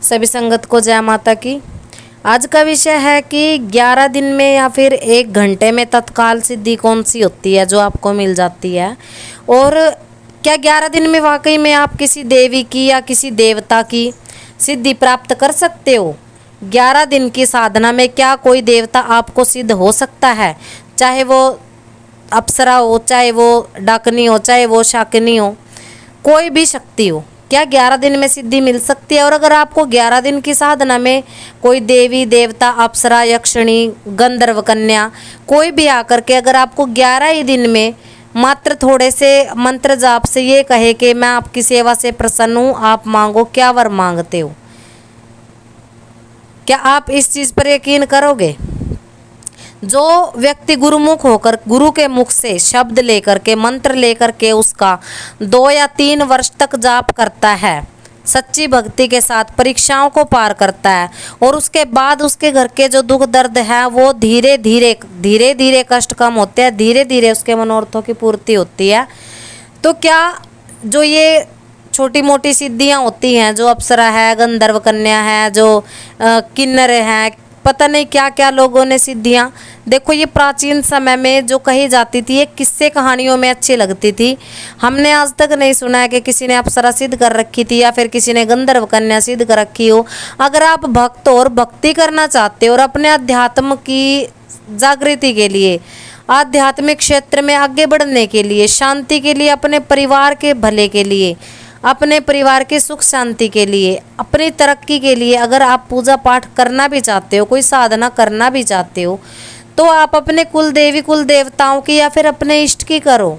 सभी संगत को जय माता की। आज का विषय है कि 11 दिन में या फिर 1 घंटे में तत्काल सिद्धि कौन सी होती है जो आपको मिल जाती है, और क्या 11 दिन में वाकई में आप किसी देवी की या किसी देवता की सिद्धि प्राप्त कर सकते हो। 11 दिन की साधना में क्या कोई देवता आपको सिद्ध हो सकता है, चाहे वो अप्सरा हो, चाहे वो डाकनी हो, चाहे वो शाकिनी हो, कोई भी शक्ति हो, क्या 11 दिन में सिद्धि मिल सकती है। और अगर आपको 11 दिन की साधना में कोई देवी देवता अप्सरा यक्षिणी गंधर्व कन्या कोई भी आकर के अगर आपको 11 ही दिन में मात्र थोड़े से मंत्र जाप से ये कहे कि मैं आपकी सेवा से प्रसन्न हूँ, आप मांगो, क्या वर मांगते हो, क्या आप इस चीज़ पर यकीन करोगे। जो व्यक्ति गुरुमुख होकर गुरु के मुख से शब्द लेकर के मंत्र लेकर के उसका 2 या 3 वर्ष तक जाप करता है, सच्ची भक्ति के साथ परीक्षाओं को पार करता है, और उसके बाद उसके घर के जो दुख दर्द है वो धीरे धीरे कष्ट कम होते हैं, धीरे धीरे उसके मनोरथों की पूर्ति होती है। तो क्या जो ये छोटी मोटी सिद्धियां होती हैं, जो अप्सरा है, गंधर्व कन्या है, जो किन्नर है, पता नहीं क्या क्या लोगों ने सिद्धियां, देखो ये प्राचीन समय में जो कही जाती थी, ये किस्से कहानियों में अच्छी लगती थी। हमने आज तक नहीं सुना है कि किसी ने अप्सरा सिद्ध कर रखी थी या फिर किसी ने गंधर्व कन्या सिद्ध कर रखी हो। अगर आप भक्त और भक्ति करना चाहते हो और अपने अध्यात्म की जागृति के लिए, आध्यात्मिक क्षेत्र में आगे बढ़ने के लिए, शांति के लिए, अपने परिवार के भले के लिए, अपने परिवार के सुख शांति के लिए, अपनी तरक्की के लिए अगर आप पूजा पाठ करना भी चाहते हो, कोई साधना करना भी चाहते हो, तो आप अपने कुल देवी कुल देवताओं की या फिर अपने इष्ट की करो।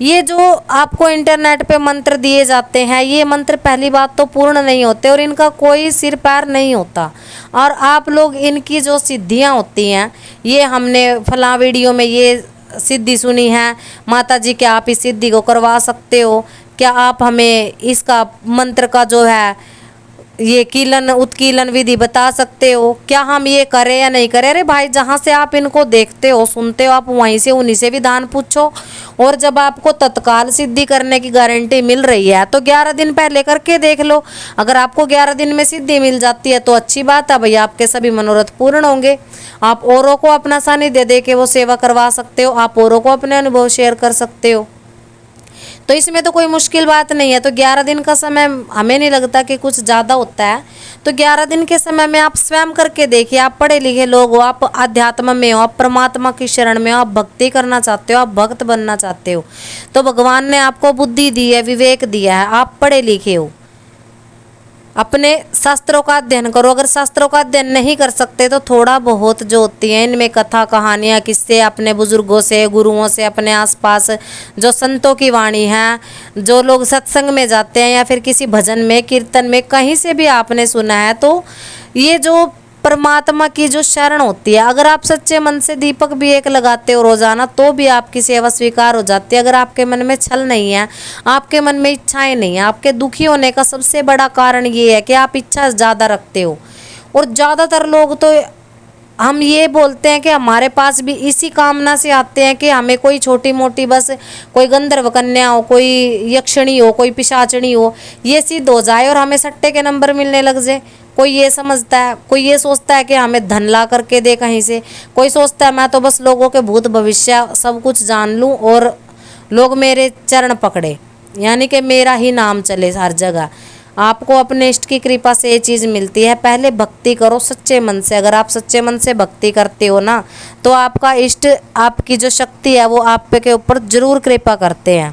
ये जो आपको इंटरनेट पे मंत्र दिए जाते हैं, ये मंत्र पहली बात तो पूर्ण नहीं होते और इनका कोई सिर पैर नहीं होता। और आप लोग इनकी जो सिद्धियां होती हैं, ये हमने फलां वीडियो में ये सिद्धि सुनी है, माता जी क्या आप इस सिद्धि को करवा सकते हो, क्या आप हमें इसका मंत्र का जो है ये कीलन उत्कीलन विधि बता सकते हो, क्या हम ये करें या नहीं करें। अरे भाई, जहाँ से आप इनको देखते हो सुनते हो, आप वहीं से उन्हीं से विधान पूछो। और जब आपको तत्काल सिद्धि करने की गारंटी मिल रही है तो 11 दिन पहले करके देख लो। अगर आपको 11 दिन में सिद्धि मिल जाती है तो अच्छी बात है, भैया आपके सभी मनोरथ पूर्ण होंगे। आप औरों को अपना सानिध्य दे के वो सेवा करवा सकते हो, आप औरों को अपने अनुभव शेयर कर सकते हो, तो इसमें तो कोई मुश्किल बात नहीं है। तो 11 दिन का समय हमें नहीं लगता कि कुछ ज़्यादा होता है। तो 11 दिन के समय में आप स्वयं करके देखिए। आप पढ़े लिखे लोग हो, आप अध्यात्म में हो, आप परमात्मा की शरण में हो, आप भक्ति करना चाहते हो, आप भक्त बनना चाहते हो, तो भगवान ने आपको बुद्धि दी है, विवेक दिया है, आप पढ़े लिखे हो, अपने शास्त्रों का अध्ययन करो। अगर शास्त्रों का अध्ययन नहीं कर सकते तो थोड़ा बहुत जो होती हैं इनमें कथा कहानियाँ, किस्से अपने बुजुर्गों से, गुरुओं से, अपने आसपास जो संतों की वाणी है, जो लोग सत्संग में जाते हैं या फिर किसी भजन में, कीर्तन में, कहीं से भी आपने सुना है, तो ये जो परमात्मा की जो शरण होती है, अगर आप सच्चे मन से दीपक भी एक लगाते हो रोजाना तो भी आपकी सेवा स्वीकार हो जाती है। अगर आपके मन में छल नहीं है, आपके मन में इच्छाएं नहीं है, आपके दुखी होने का सबसे बड़ा कारण ये है कि आप इच्छा ज़्यादा रखते हो। और ज़्यादातर लोग तो हम ये बोलते हैं कि हमारे पास भी इसी कामना से आते हैं कि हमें कोई छोटी मोटी, बस कोई गंधर्व कन्या हो, कोई यक्षिणी हो, कोई पिशाचनी हो, ये सिद्ध हो जाए और हमें सट्टे के नंबर मिलने लग जाए। कोई ये समझता है, कोई ये सोचता है कि हमें धन ला करके दे कहीं से, कोई सोचता है मैं तो बस लोगों के भूत भविष्य सब कुछ जान लूँ और लोग मेरे चरण पकड़े, यानी कि मेरा ही नाम चले हर जगह। आपको अपने इष्ट की कृपा से ये चीज़ मिलती है। पहले भक्ति करो सच्चे मन से। अगर आप सच्चे मन से भक्ति करते हो ना, तो आपका इष्ट, आपकी जो शक्ति है वो आप के ऊपर जरूर कृपा करते हैं,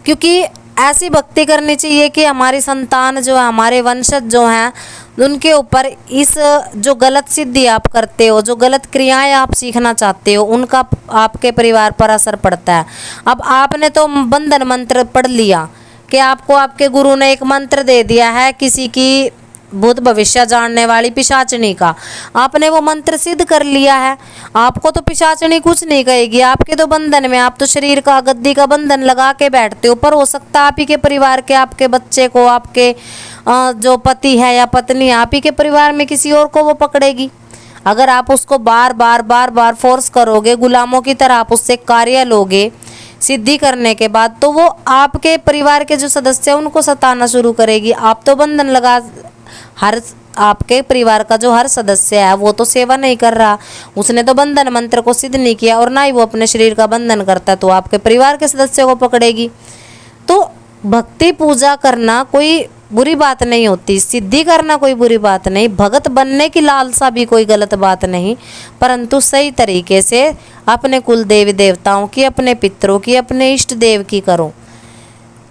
क्योंकि ऐसी भक्ति करनी चाहिए कि हमारी संतान जो है, हमारे वंशज जो हैं, उनके ऊपर इस जो गलत सिद्धि आप करते हो, जो गलत क्रियाएं आप सीखना चाहते हो, उनका आपके परिवार पर असर पड़ता है। अब आपने तो बंधन मंत्र पढ़ लिया कि आपको आपके गुरु ने एक मंत्र दे दिया है किसी की भूत भविष्य जानने वाली पिशाचनी का, आपने वो मंत्र सिद्ध कर लिया है। आपको तो पिशाचनी कुछ नहीं कहेगी, आपके तो बंधन में, आप तो शरीर का गद्दी का बंधन लगा के बैठते हो, पर हो सकता है आप ही के परिवार के, आपके बच्चे को, आपके जो पति है या पत्नी, आप ही के परिवार में किसी और को वो पकड़ेगी। अगर आप उसको बार बार फोर्स करोगे, गुलामों की तरह आप उससे कार्य लोगे, सिद्धि करने के बाद तो वो आपके परिवार के जो सदस्य हैं उनको सताना शुरू करेगी। आप तो बंधन लगा, हर आपके परिवार का जो हर सदस्य है वो तो सेवा नहीं कर रहा, उसने तो बंधन मंत्र को सिद्ध नहीं किया और ना ही वो अपने शरीर का बंधन करता है, तो आपके परिवार के सदस्यों को पकड़ेगी। तो भक्ति पूजा करना कोई बुरी बात नहीं होती, सिद्धि करना कोई बुरी बात नहीं, भगत बनने की लालसा भी कोई गलत बात नहीं, परंतु सही तरीके से अपने कुल देवी देवताओं की, अपने पितरों की, अपने इष्ट देव की करो।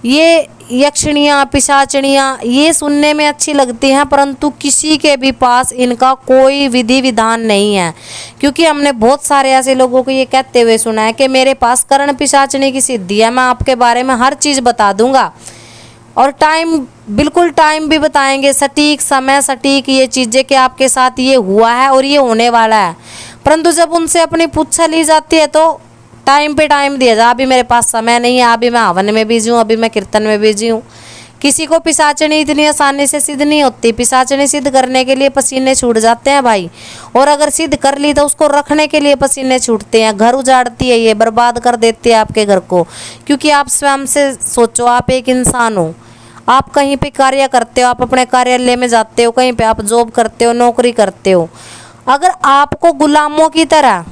ये यक्षिणियाँ पिशाचनियाँ ये सुनने में अच्छी लगती हैं, परंतु किसी के भी पास इनका कोई विधि विधान नहीं है। क्योंकि हमने बहुत सारे ऐसे लोगों को ये कहते हुए सुना है कि मेरे पास कर्ण पिशाचनी की सिद्धि है, मैं आपके बारे में हर चीज़ बता दूंगा और बिल्कुल टाइम भी बताएंगे, सटीक समय, सटीक ये चीज़ें कि आपके साथ ये हुआ है और ये होने वाला है। परंतु जब उनसे अपनी पूछा ली जाती है तो टाइम पे टाइम दिया जा, अभी मेरे पास समय नहीं है, अभी मैं हवन में बिजी हूँ, अभी मैं कीर्तन में बिजी हूँ। किसी को पिशाचनी इतनी आसानी से सिद्ध नहीं होती। पिशाचनी सिद्ध करने के लिए पसीने छूट जाते हैं भाई, और अगर सिद्ध कर ली तो उसको रखने के लिए पसीने छूटते हैं। घर उजाड़ती है, ये बर्बाद कर देती है आपके घर को। क्योंकि आप स्वयं से सोचो, आप एक इंसान हो, आप कहीं पे कार्य करते हो, आप अपने कार्यालय में जाते हो, कहीं पे आप जॉब करते हो, नौकरी करते हो, अगर आपको गुलामों की तरह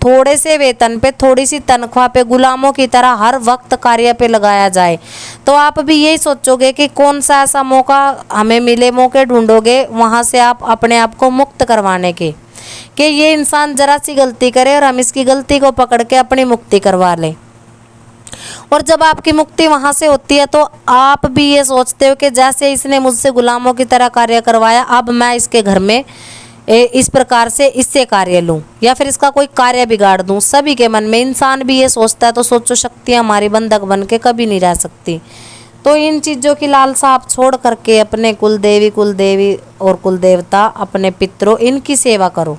थोड़े से वेतन पे, थोड़ी सी तनख्वाह पे, गुलामों की तरह हर वक्त कार्य पे लगाया जाए, तो आप भी यही सोचोगे कि कौन सा ऐसा मौका हमें मिले, मौके ढूंढोगे वहाँ से आप अपने आप को मुक्त करवाने के, कि ये इंसान जरा सी गलती करे और हम इसकी गलती को पकड़ के अपनी मुक्ति करवा लें। और जब आपकी मुक्ति वहाँ से होती है तो आप भी ये सोचते हो कि जैसे इसने मुझसे गुलामों की तरह कार्य करवाया, अब मैं इसके घर में इस प्रकार से इससे कार्य लूँ या फिर इसका कोई कार्य बिगाड़ दूँ। सभी के मन में इंसान भी ये सोचता है, तो सोचो शक्तियाँ हमारी बंधक बन के कभी नहीं रह सकती। तो इन चीज़ों की लालसा आप छोड़ करके अपने कुल देवी और कुल देवता, अपने पितरों, इनकी सेवा करो।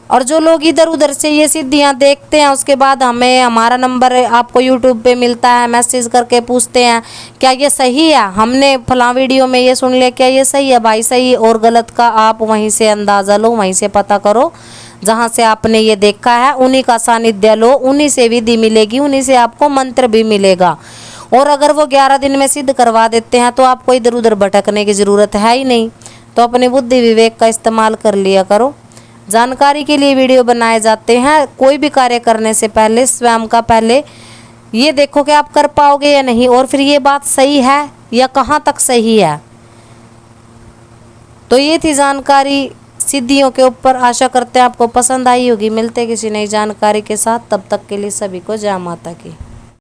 और जो लोग इधर उधर से ये सिद्धियाँ देखते हैं, उसके बाद हमें हमारा नंबर आपको यूट्यूब पे मिलता है, मैसेज करके पूछते हैं क्या ये सही है, हमने फलां वीडियो में ये सुन लिया, क्या ये सही है? भाई सही और गलत का आप वहीं से अंदाज़ा लो, वहीं से पता करो, जहाँ से आपने ये देखा है उन्हीं का सानिध्य लो, उन्हीं से विधि मिलेगी, उन्हीं से आपको मंत्र भी मिलेगा। और अगर वो 11 दिन में सिद्ध करवा देते हैं तो आपको इधर उधर भटकने की ज़रूरत है ही नहीं। तो अपनी बुद्धि विवेक का इस्तेमाल कर लिया करो। जानकारी के लिए वीडियो बनाए जाते हैं। कोई भी कार्य करने से पहले स्वयं का पहले ये देखो कि आप कर पाओगे या नहीं, और फिर ये बात सही है या कहाँ तक सही है। तो ये थी जानकारी सिद्धियों के ऊपर। आशा करते हैं आपको पसंद आई होगी। मिलते किसी नई जानकारी के साथ, तब तक के लिए सभी को जय माता की।